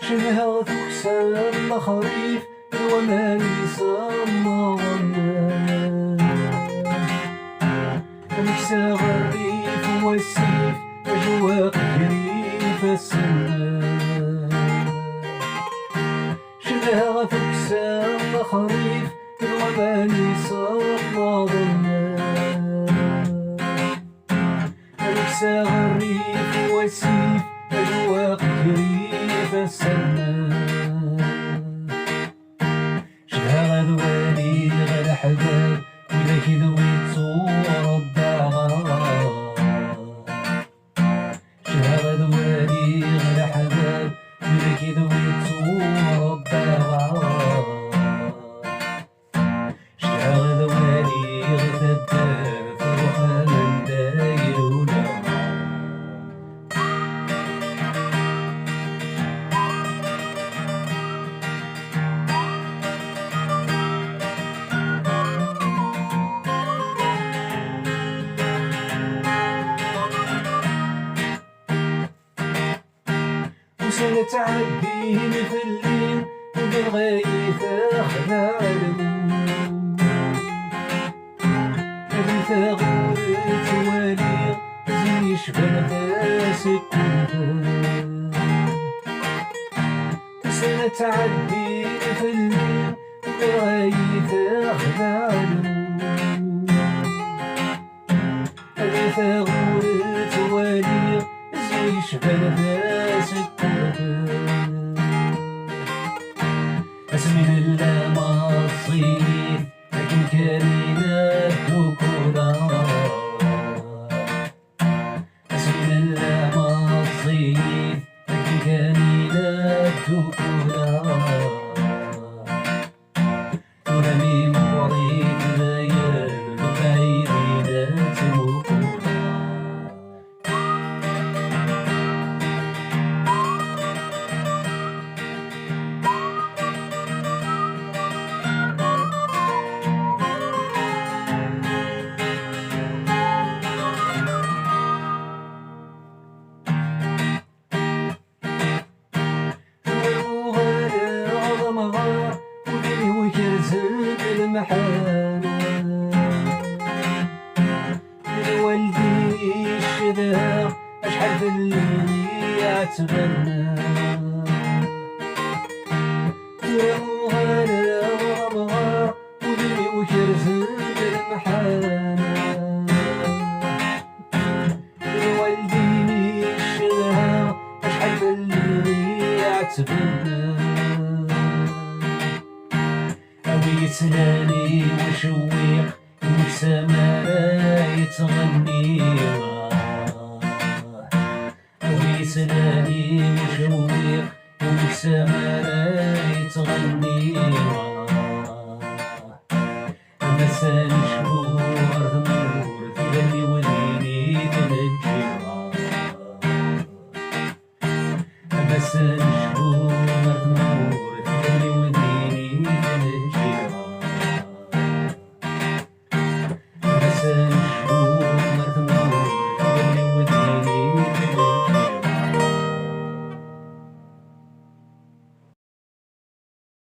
شنها تكسر الخريف الومان يسمى مكسى غريف والسيف أجواق جريف السمان شنها تكسر الخريف الومان يسمى مكسى غريف والسيف أجواق جريف السمان شدها غدواني غدا حباب وإذا كذوي تصور الداغا شدها غدواني غدا حباب وإذا كذوي تصور الداغا شدها غدواني غدا الدار فروخا من دايرونا وسنة تعدين في الليل بالغايث أخلالم هذي غورت والي زي شبان فاسك وسنة تعدين في الليل بالغايث أخلالم هذي غورت والي زي شبان فاسك اسمي لله ما الصيف لكن كرينا الذكورا اسمي لله ما الصيف لكن كرينا الذكورا ورمي موريد ليال بعيدين تموكورا والدي الشذا أشحال في الليل يعتبرنا ترموها لغمغا ودمي وكرزت المحانا والدي الشذا أشحال في الليل يعتبرنا يتلاني وشويق وسماء يتغني يتلاني وشويق وسماء